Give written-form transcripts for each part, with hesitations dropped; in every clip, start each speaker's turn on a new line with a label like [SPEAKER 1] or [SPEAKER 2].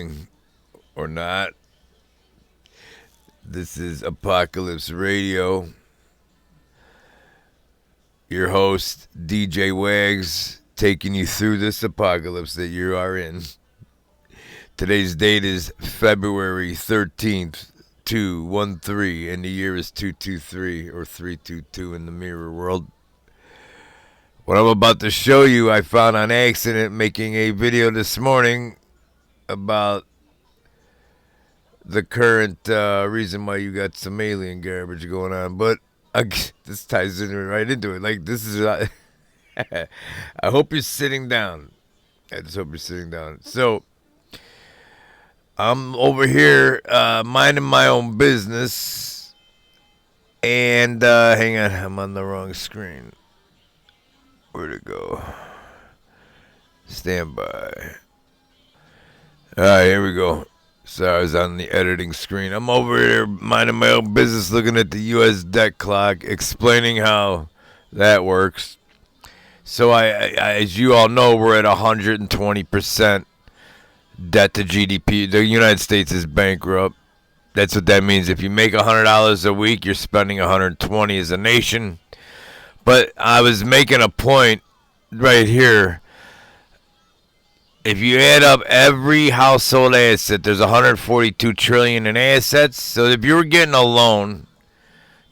[SPEAKER 1] morning or not. This is Apocalypse Radio. Your host, DJ Wags, taking you through this apocalypse that you are in. Today's date is February 13th, 213, and the year is 223 or 322 in the mirror world. What I'm about to show you, I found on accident making a video this morning about the current reason why you got some alien garbage going on. But this ties right into it. Like, this is... I hope you're sitting down. I just hope you're sitting down. So, I'm over here minding my own business. And, hang on, I'm on the wrong screen. Where'd it go? Stand by. Alright, here we go. Sorry, I was on the editing screen. I'm over here minding my own business, looking at the U.S. debt clock, explaining how that works. So, I as you all know, we're at 120% debt to GDP. The United States is bankrupt. That's what that means. If you make $100 a week, you're spending $120 as a nation. But I was making a point right here. If you add up every household asset, there's $142 trillion in assets. So if you were getting a loan,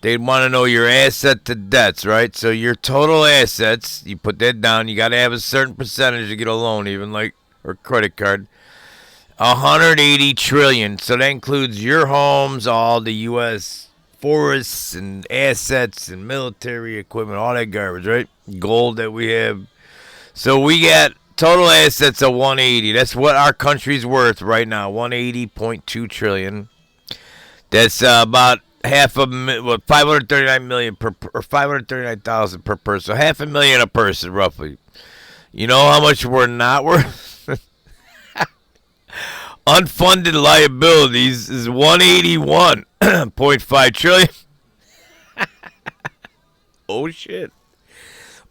[SPEAKER 1] they'd want to know your asset to debts, right? So your total assets, you put that down. You got to have a certain percentage to get a loan, even like or credit card. 180 trillion. So that includes your homes, all the U.S. forests and assets and military equipment, all that garbage, right? Gold that we have. So we got total assets of 180. That's what our country's worth right now, 180.2 trillion. That's about half a 539 million per or 539,000 per person. So $500,000 a person, roughly. You know how much we're not worth? Unfunded liabilities is 181.5 trillion. Oh shit.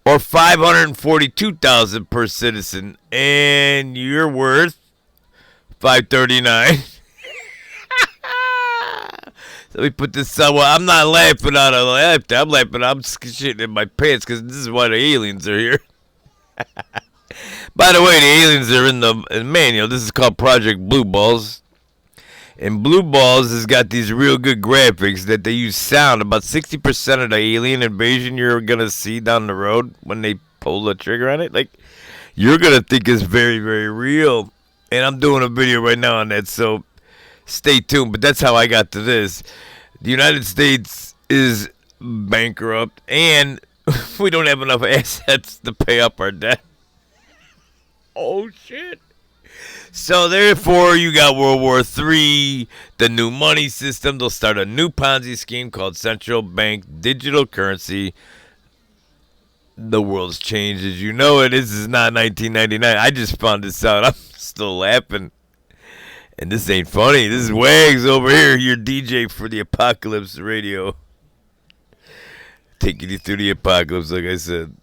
[SPEAKER 1] Or 542,000 per citizen, and you're worth 539. So we put this somewhere. I'm not laughing out of laughter. I'm laughing. I'm shitting in my pants because this is why the aliens are here. By the way, the aliens are in the manual. This is called Project Blue Balls. And Blue Balls has got these real good graphics that they use sound. About 60% of the alien invasion you're going to see down the road when they pull the trigger on it, like, you're going to think it's very, very real. And I'm doing a video right now on that, so stay tuned. But that's how I got to this. The United States is bankrupt, and we don't have enough assets to pay up our debt. Oh, shit. So, therefore, you got World War III, the new money system. They'll start a new Ponzi scheme called central bank digital currency. The world's changed as you know it. This is not 1999. I just found this out. I'm still laughing. And this ain't funny. This is Wags over here, your DJ for the Apocalypse Radio. Taking you through the apocalypse, like I said.